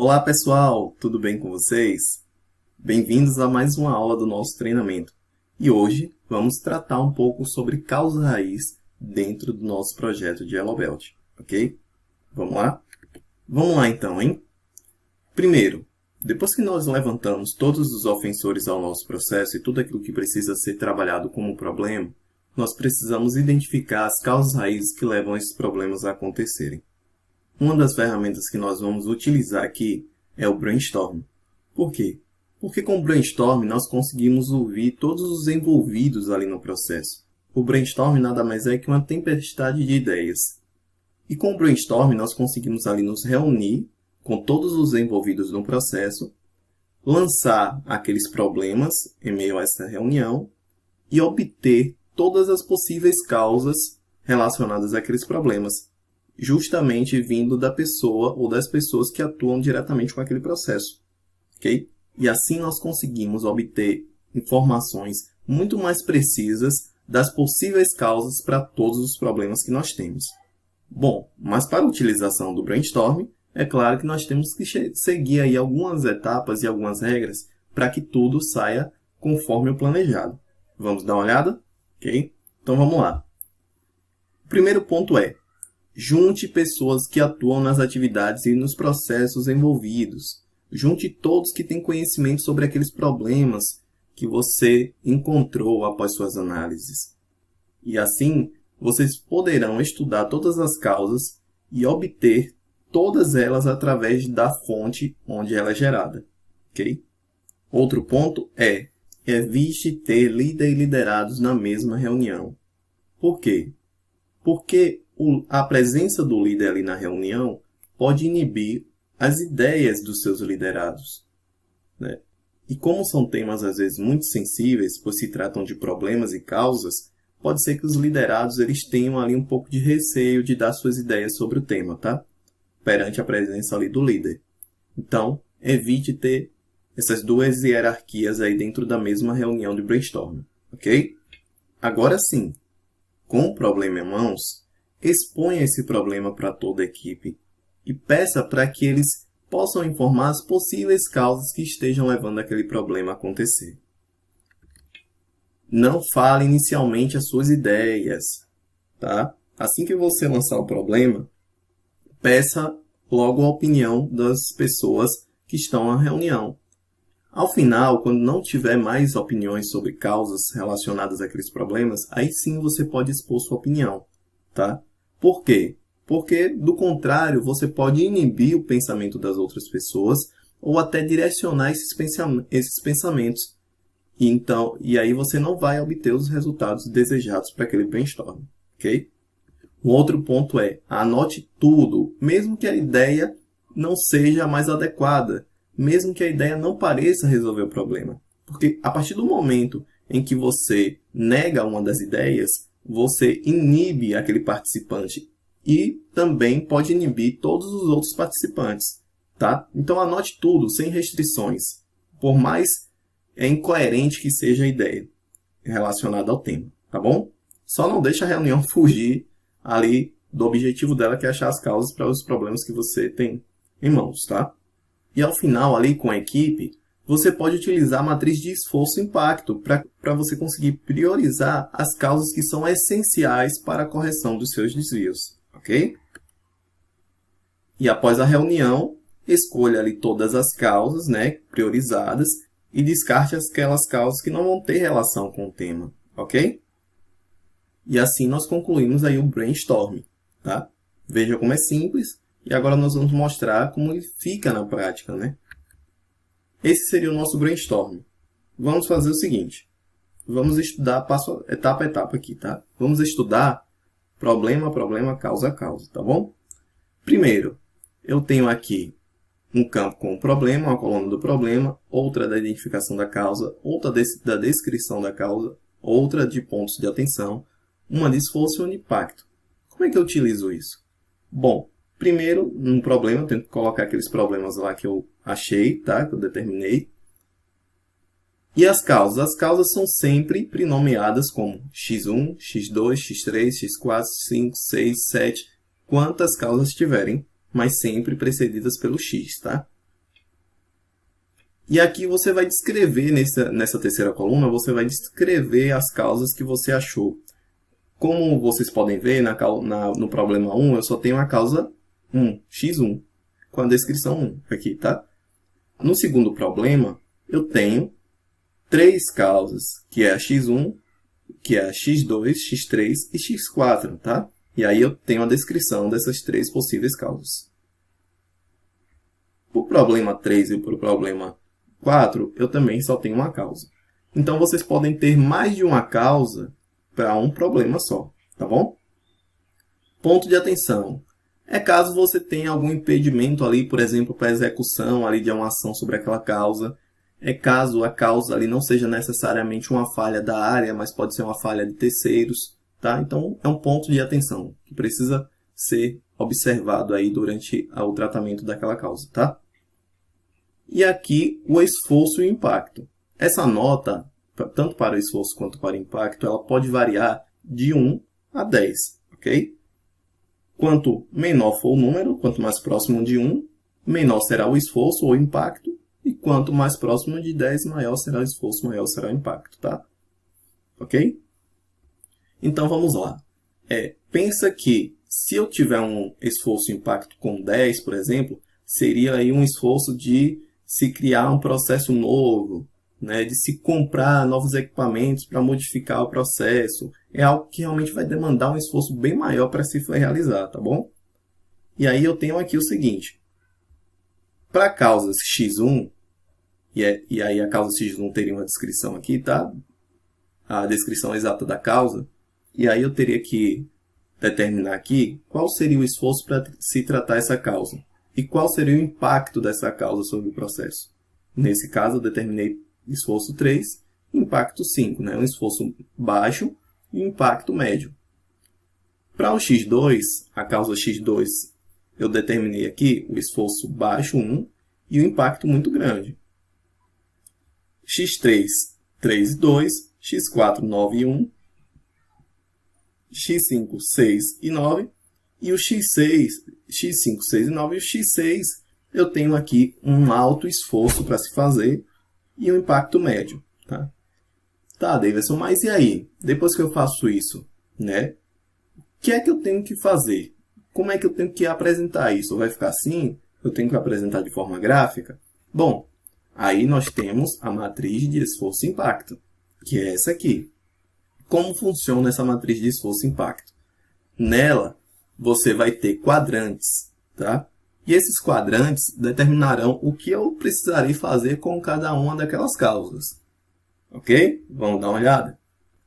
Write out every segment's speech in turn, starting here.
Olá pessoal, tudo bem com vocês? Bem-vindos a mais uma aula do nosso treinamento. E hoje vamos tratar um pouco sobre causa raiz dentro do nosso projeto de Yellow Belt, ok? Vamos lá? Vamos lá então, hein? Primeiro, depois que nós levantamos todos os ofensores ao nosso processo e tudo aquilo que precisa ser trabalhado como problema, nós precisamos identificar as causas raízes que levam esses problemas a acontecerem. Uma das ferramentas que nós vamos utilizar aqui é o Brainstorm. Por quê? Porque com o Brainstorm nós conseguimos ouvir todos os envolvidos ali no processo. O Brainstorm nada mais é que uma tempestade de ideias. E com o Brainstorm nós conseguimos ali nos reunir com todos os envolvidos no processo, lançar aqueles problemas em meio a essa reunião e obter todas as possíveis causas relacionadas àqueles problemas, justamente vindo da pessoa ou das pessoas que atuam diretamente com aquele processo, ok? E assim nós conseguimos obter informações muito mais precisas das possíveis causas para todos os problemas que nós temos. Bom, mas para a utilização do Brainstorm, é claro que nós temos que seguir aí algumas etapas e algumas regras para que tudo saia conforme o planejado. Vamos dar uma olhada? Ok? Então vamos lá. O primeiro ponto é: junte pessoas que atuam nas atividades e nos processos envolvidos. Junte todos que têm conhecimento sobre aqueles problemas que você encontrou após suas análises. E assim, vocês poderão estudar todas as causas e obter todas elas através da fonte onde ela é gerada. Ok? Outro ponto é: evite ter líder e liderados na mesma reunião. Por quê? Porque a presença do líder ali na reunião pode inibir as ideias dos seus liderados, né? E como são temas às vezes muito sensíveis, pois se tratam de problemas e causas, pode ser que os liderados eles tenham ali um pouco de receio de dar suas ideias sobre o tema, tá? Perante a presença ali do líder. Então, evite ter essas duas hierarquias aí dentro da mesma reunião de brainstorm, ok? Agora sim, com o problema em mãos, exponha esse problema para toda a equipe e peça para que eles possam informar as possíveis causas que estejam levando aquele problema a acontecer. Não fale inicialmente as suas ideias, tá? Assim que você lançar o problema, peça logo a opinião das pessoas que estão na reunião. Ao final, quando não tiver mais opiniões sobre causas relacionadas àqueles problemas, aí sim você pode expor sua opinião, tá? Por quê? Porque, do contrário, você pode inibir o pensamento das outras pessoas ou até direcionar esses pensamentos. E aí você não vai obter os resultados desejados para aquele brainstorm, ok? Um outro ponto é: anote tudo, mesmo que a ideia não seja a mais adequada, mesmo que a ideia não pareça resolver o problema. Porque a partir do momento em que você nega uma das ideias, você inibe aquele participante e também pode inibir todos os outros participantes, tá? Então anote tudo, sem restrições, por mais incoerente que seja a ideia relacionada ao tema, tá bom? Só não deixa a reunião fugir ali do objetivo dela, que é achar as causas para os problemas que você tem em mãos, tá? E ao final, ali com a equipe, você pode utilizar a matriz de esforço e impacto para você conseguir priorizar as causas que são essenciais para a correção dos seus desvios, ok? E após a reunião, escolha ali todas as causas, né, priorizadas e descarte aquelas causas que não vão ter relação com o tema, ok? E assim nós concluímos aí o brainstorm, tá? Veja como é simples e agora nós vamos mostrar como ele fica na prática, né? Esse seria o nosso brainstorm. Vamos fazer o seguinte: vamos estudar etapa a etapa aqui, tá? Vamos estudar problema a problema, causa a causa, tá bom? Primeiro, eu tenho aqui um campo com o problema, uma coluna do problema, outra da identificação da causa, outra da descrição da causa, outra de pontos de atenção, uma de esforço e um de impacto. Como é que eu utilizo isso? Bom, primeiro, num problema, eu tenho que colocar aqueles problemas lá que eu achei, tá? Que eu determinei. E as causas? As causas são sempre prenomeadas como x1, x2, x3, x4, x5, 6, 7, quantas causas tiverem, mas sempre precedidas pelo x, tá? E aqui você vai descrever, nessa terceira coluna, você vai descrever as causas que você achou. Como vocês podem ver, no problema 1, eu só tenho a causa 1, x1, com a descrição 1 aqui, tá? No segundo problema, eu tenho 3 causas, que é a x1, que é a x2, x3 e x4, tá? E aí eu tenho a descrição dessas 3 possíveis causas. Para o problema 3 e para o problema 4, eu também só tenho uma causa. Então, vocês podem ter mais de uma causa para um problema só, tá bom? Ponto de atenção. É caso você tenha algum impedimento ali, por exemplo, para a execução ali de uma ação sobre aquela causa. É caso a causa ali não seja necessariamente uma falha da área, mas pode ser uma falha de terceiros, tá? Então, é um ponto de atenção que precisa ser observado aí durante o tratamento daquela causa, tá? E aqui o esforço e o impacto. Essa nota, tanto para o esforço quanto para o impacto, ela pode variar de 1 a 10, ok? Quanto menor for o número, quanto mais próximo de 1, menor será o esforço ou impacto, e quanto mais próximo de 10, maior será o esforço, maior será o impacto, tá? Ok? Então, vamos lá. Pensa que se eu tiver um esforço e impacto com 10, por exemplo, seria aí um esforço de se criar um processo novo, né, de se comprar novos equipamentos para modificar o processo. É algo que realmente vai demandar um esforço bem maior para se realizar, tá bom? E aí eu tenho aqui o seguinte. Para a causa x1, e aí a causa x1 teria uma descrição aqui, tá? A descrição exata da causa. E aí eu teria que determinar aqui qual seria o esforço para se tratar essa causa. E qual seria o impacto dessa causa sobre o processo. Nesse caso, eu determinei esforço 3 e impacto 5, né? Um esforço baixo e um impacto médio. Para o x2, a causa x2, eu determinei aqui o esforço baixo 1 e o impacto muito grande. x3, 3 e 2, x4, 9 e 1, x5, 6 e 9, e o x6, x5, 6 e 9, e o x6, eu tenho aqui um alto esforço para se fazer e um impacto médio. Tá, Davidson, mas e aí? Depois que eu faço isso, né? O que é que eu tenho que fazer? Como é que eu tenho que apresentar isso? Vai ficar assim? Eu tenho que apresentar de forma gráfica? Bom, aí nós temos a matriz de esforço e impacto, que é essa aqui. Como funciona essa matriz de esforço e impacto? Nela, você vai ter quadrantes, tá? E esses quadrantes determinarão o que eu precisarei fazer com cada uma daquelas causas. Ok? Vamos dar uma olhada?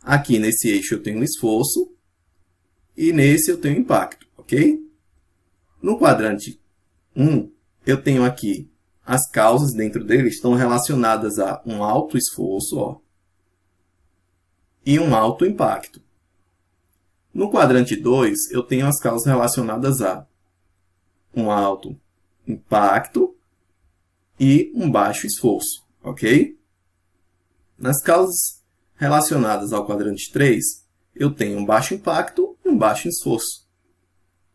Aqui nesse eixo eu tenho um esforço e nesse eu tenho impacto, ok? No quadrante 1, eu tenho aqui as causas dentro dele estão relacionadas a um alto esforço, ó, e um alto impacto. No quadrante 2, eu tenho as causas relacionadas a um alto impacto e um baixo esforço, ok? Nas causas relacionadas ao quadrante 3, eu tenho um baixo impacto e um baixo esforço.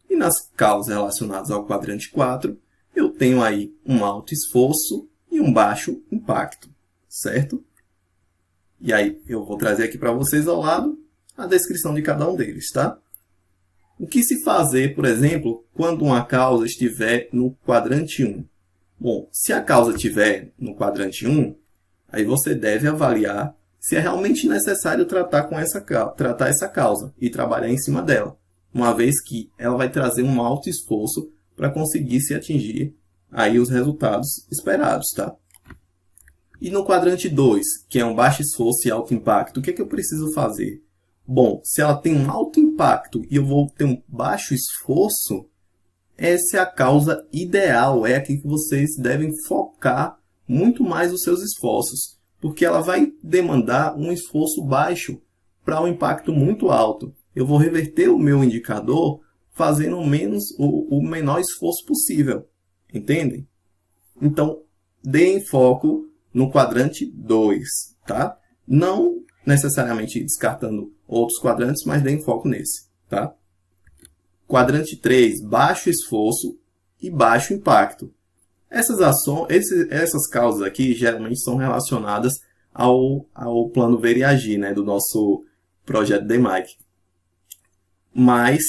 E nas causas relacionadas ao quadrante 4, eu tenho aí um alto esforço e um baixo impacto, certo? E aí eu vou trazer aqui para vocês ao lado a descrição de cada um deles, tá? O que se fazer, por exemplo, quando uma causa estiver no quadrante 1? Bom, se a causa estiver no quadrante 1, aí você deve avaliar se é realmente necessário tratar essa causa e trabalhar em cima dela, uma vez que ela vai trazer um alto esforço para conseguir se atingir aí os resultados esperados, tá? E no quadrante 2, que é um baixo esforço e alto impacto, o que é que eu preciso fazer? Bom, se ela tem um alto impacto e eu vou ter um baixo esforço, essa é a causa ideal, é aqui que vocês devem focar muito mais os seus esforços, porque ela vai demandar um esforço baixo para um impacto muito alto. Eu vou reverter o meu indicador fazendo o menor esforço possível, entendem? Então, deem foco no quadrante 2, tá? Não necessariamente descartando outros quadrantes, mas deem foco nesse, tá? Quadrante 3, baixo esforço e baixo impacto. Essas causas aqui geralmente são relacionadas ao plano ver e agir, né, do nosso projeto DMAIC. Mas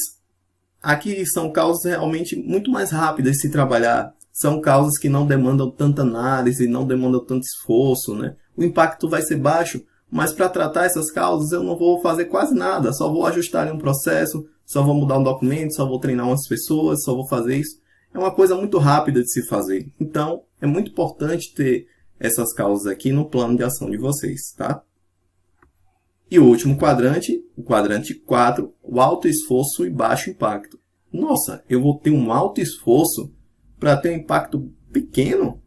aqui são causas realmente muito mais rápidas de se trabalhar. São causas que não demandam tanta análise, não demandam tanto esforço, né? O impacto vai ser baixo, mas para tratar essas causas eu não vou fazer quase nada. Só vou ajustar ali um processo, só vou mudar um documento, só vou treinar umas pessoas, só vou fazer isso. É uma coisa muito rápida de se fazer. Então, é muito importante ter essas causas aqui no plano de ação de vocês, tá? E o último quadrante, o quadrante 4, o alto esforço e baixo impacto. Nossa, eu vou ter um alto esforço para ter um impacto pequeno?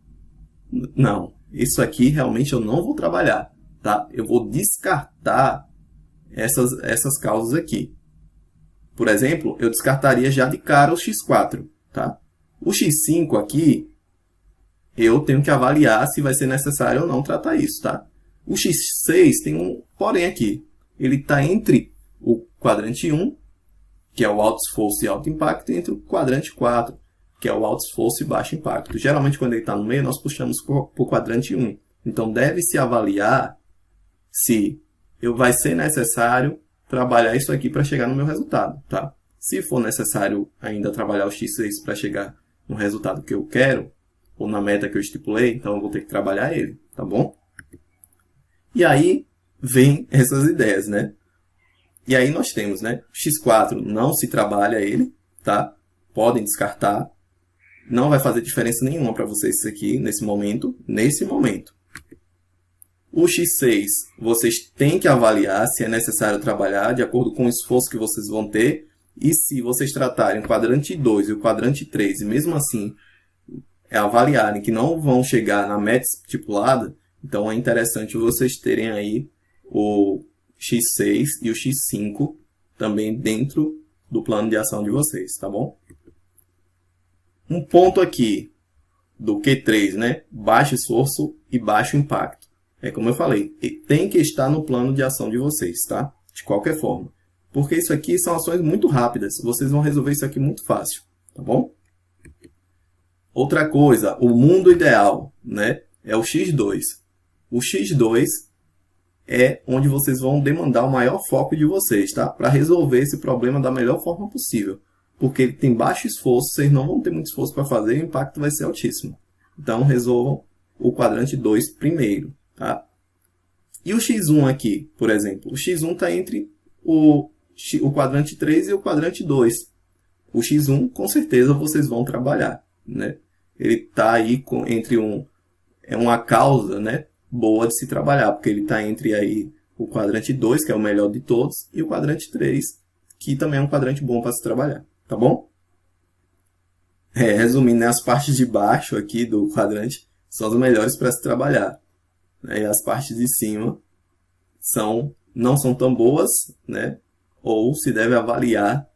Não, isso aqui realmente eu não vou trabalhar, tá? Eu vou descartar essas causas aqui. Por exemplo, eu descartaria já de cara o X4, tá? O X5 aqui, eu tenho que avaliar se vai ser necessário ou não tratar isso, tá? O X6 tem um porém aqui. Ele está entre o quadrante 1, que é o alto esforço e alto impacto, e entre o quadrante 4, que é o alto esforço e baixo impacto. Geralmente, quando ele está no meio, nós puxamos para o quadrante 1. Então, deve-se avaliar se vai ser necessário trabalhar isso aqui para chegar no meu resultado, tá? Se for necessário ainda trabalhar o X6 para chegar no resultado que eu quero, ou na meta que eu estipulei, então eu vou ter que trabalhar ele, tá bom? E aí vem essas ideias, né? E aí nós temos, né? X4 não se trabalha ele, tá? Podem descartar. Não vai fazer diferença nenhuma para vocês isso aqui nesse momento. O X6 vocês têm que avaliar se é necessário trabalhar de acordo com o esforço que vocês vão ter. E se vocês tratarem o quadrante 2 e o quadrante 3 e mesmo assim avaliarem que não vão chegar na meta estipulada, então é interessante vocês terem aí o X6 e o X5 também dentro do plano de ação de vocês, tá bom? Um ponto aqui do Q3, né? Baixo esforço e baixo impacto. É como eu falei, tem que estar no plano de ação de vocês, tá? De qualquer forma. Porque isso aqui são ações muito rápidas. Vocês vão resolver isso aqui muito fácil, tá bom? Outra coisa, o mundo ideal, né? É o X2. O X2 é onde vocês vão demandar o maior foco de vocês, tá? Para resolver esse problema da melhor forma possível. Porque ele tem baixo esforço, vocês não vão ter muito esforço para fazer e o impacto vai ser altíssimo. Então, resolvam o quadrante 2 primeiro, tá? E o X1 aqui, por exemplo? O X1 está entre o quadrante 3 e o quadrante 2. O X1, com certeza, vocês vão trabalhar, né? Ele está aí entre uma causa, né, boa de se trabalhar, porque ele está entre aí o quadrante 2, que é o melhor de todos, e o quadrante 3, que também é um quadrante bom para se trabalhar, tá bom? Resumindo, né, as partes de baixo aqui do quadrante são as melhores para se trabalhar, né, e as partes de cima não são tão boas, né, ou se deve avaliar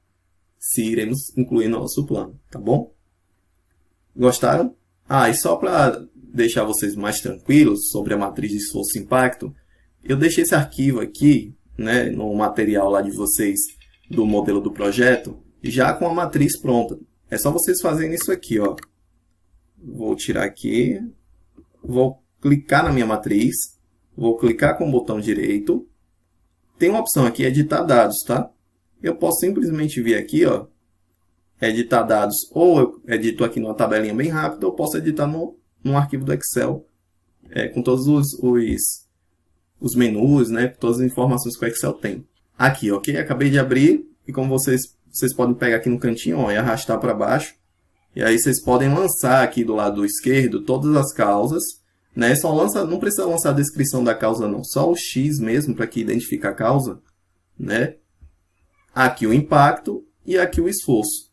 se iremos incluir no nosso plano, tá bom? Gostaram? E só para deixar vocês mais tranquilos sobre a matriz de esforço e impacto, eu deixei esse arquivo aqui, né, no material lá de vocês do modelo do projeto, já com a matriz pronta. É só vocês fazerem isso aqui, ó. Vou tirar aqui, vou clicar na minha matriz, vou clicar com o botão direito. Tem uma opção aqui, editar dados, tá? Eu posso simplesmente vir aqui, ó, editar dados, ou eu edito aqui numa tabelinha bem rápida, ou posso editar num arquivo do Excel, com todos os menus, né, todas as informações que o Excel tem. Aqui, ok? Acabei de abrir, e como vocês podem pegar aqui no cantinho, ó, e arrastar para baixo, e aí vocês podem lançar aqui do lado esquerdo todas as causas, né? Não precisa lançar a descrição da causa não, só o X mesmo para que identifique a causa, né? Aqui o impacto e aqui o esforço.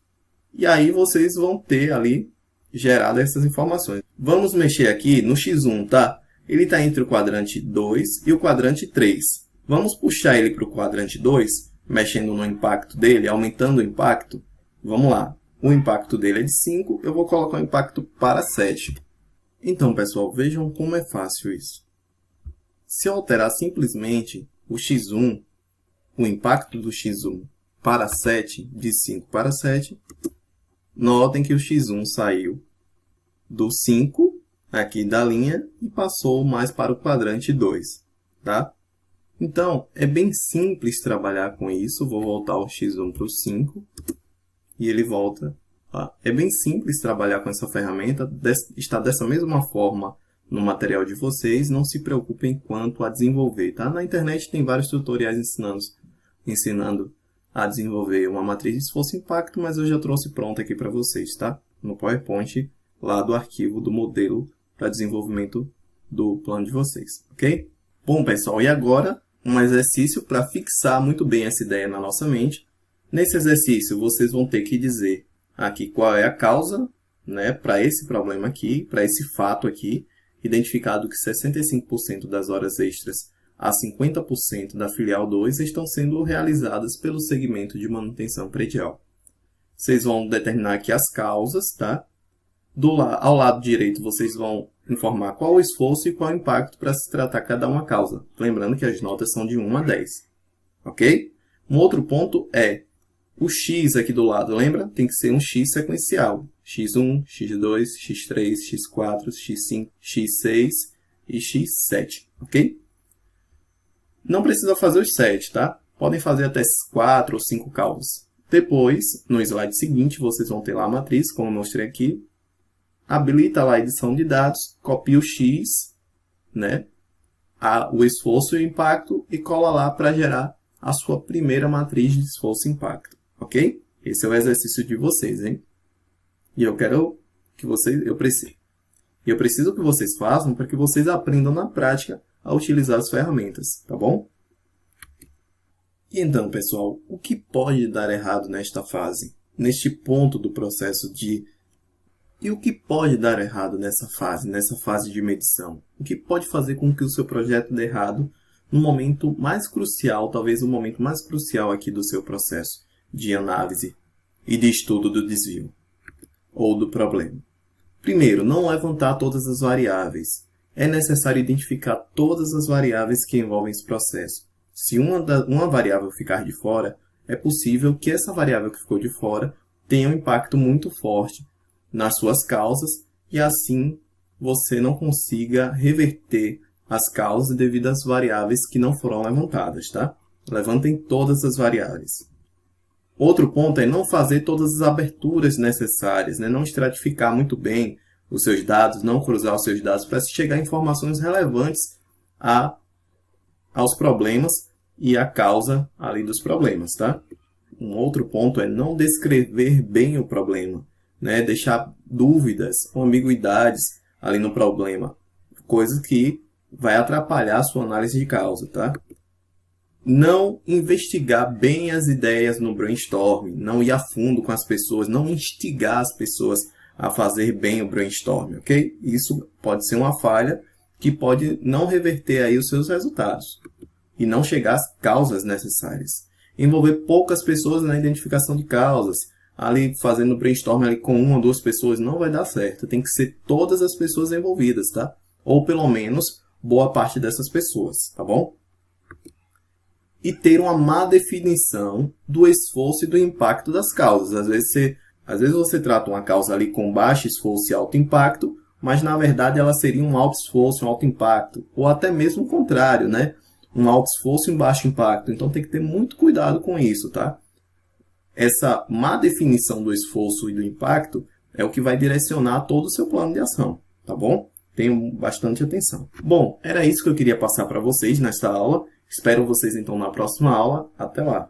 E aí vocês vão ter ali gerado essas informações. Vamos mexer aqui no X1, tá? Ele está entre o quadrante 2 e o quadrante 3. Vamos puxar ele para o quadrante 2, mexendo no impacto dele, aumentando o impacto. Vamos lá. O impacto dele é de 5, eu vou colocar o impacto para 7. Então, pessoal, vejam como é fácil isso. Se eu alterar simplesmente o X1, o impacto do X1 para 7, de 5 para 7, notem que o X1 saiu do 5 aqui da linha e passou mais para o quadrante 2, tá? Então, é bem simples trabalhar com isso. Vou voltar o x1 para o 5 e ele volta. Tá? É bem simples trabalhar com essa ferramenta. Está dessa mesma forma no material de vocês. Não se preocupem quanto a desenvolver. Tá? Na internet tem vários tutoriais ensinando a desenvolver uma matriz de esforço-impacto, mas eu já trouxe pronto aqui para vocês, tá? No PowerPoint, lá do arquivo do modelo para desenvolvimento do plano de vocês, ok? Bom, pessoal, e agora um exercício para fixar muito bem essa ideia na nossa mente. Nesse exercício, vocês vão ter que dizer aqui qual é a causa, né, para esse problema aqui, para esse fato aqui, identificado que 65% das horas extras a 50% da filial 2 estão sendo realizadas pelo segmento de manutenção predial. Vocês vão determinar aqui as causas, tá? Ao lado direito, vocês vão informar qual o esforço e qual o impacto para se tratar cada uma causa. Lembrando que as notas são de 1 a 10. Ok? Um outro ponto é o x aqui do lado, lembra? Tem que ser um x sequencial. x1, x2, x3, x4, x5, x6 e x7. Ok? Não precisa fazer os 7, tá? Podem fazer até 4 ou 5 causas. Depois, no slide seguinte, vocês vão ter lá a matriz, como eu mostrei aqui. Habilita lá a edição de dados, copia o x, né? O esforço e o impacto e cola lá para gerar a sua primeira matriz de esforço e impacto, ok? Esse é o exercício de vocês, hein? E eu quero que eu preciso que vocês façam para que vocês aprendam na prática a utilizar as ferramentas, tá bom? E então, pessoal, o que pode dar errado nesta fase, neste ponto do processo E o que pode dar errado nessa fase de medição? O que pode fazer com que o seu projeto dê errado no momento mais crucial, talvez o momento mais crucial aqui do seu processo de análise e de estudo do desvio ou do problema? Primeiro, não levantar todas as variáveis. É necessário identificar todas as variáveis que envolvem esse processo. Se uma variável ficar de fora, é possível que essa variável que ficou de fora tenha um impacto muito forte nas suas causas e assim você não consiga reverter as causas devido às variáveis que não foram levantadas, tá? Levantem todas as variáveis. Outro ponto é não fazer todas as aberturas necessárias, né? Não estratificar muito bem os seus dados, não cruzar os seus dados para chegar a informações relevantes aos problemas e à causa ali dos problemas, tá? Um outro ponto é não descrever bem o problema, né? Deixar dúvidas ou ambiguidades ali no problema, coisa que vai atrapalhar a sua análise de causa, tá? Não investigar bem as ideias no brainstorming, não ir a fundo com as pessoas, não instigar as pessoas a fazer bem o brainstorming, ok? Isso pode ser uma falha que pode não reverter aí os seus resultados e não chegar às causas necessárias. Envolver poucas pessoas na identificação de causas, ali fazendo brainstorming ali com 1 ou 2 pessoas, não vai dar certo. Tem que ser todas as pessoas envolvidas, tá? Ou pelo menos boa parte dessas pessoas, tá bom? E ter uma má definição do esforço e do impacto das causas. Às vezes você trata uma causa ali com baixo esforço e alto impacto, mas na verdade ela seria um alto esforço e um alto impacto. Ou até mesmo o contrário, né? Um alto esforço e um baixo impacto. Então tem que ter muito cuidado com isso, tá? Essa má definição do esforço e do impacto é o que vai direcionar todo o seu plano de ação, tá bom? Tenham bastante atenção. Bom, era isso que eu queria passar para vocês nesta aula. Espero vocês então na próxima aula. Até lá!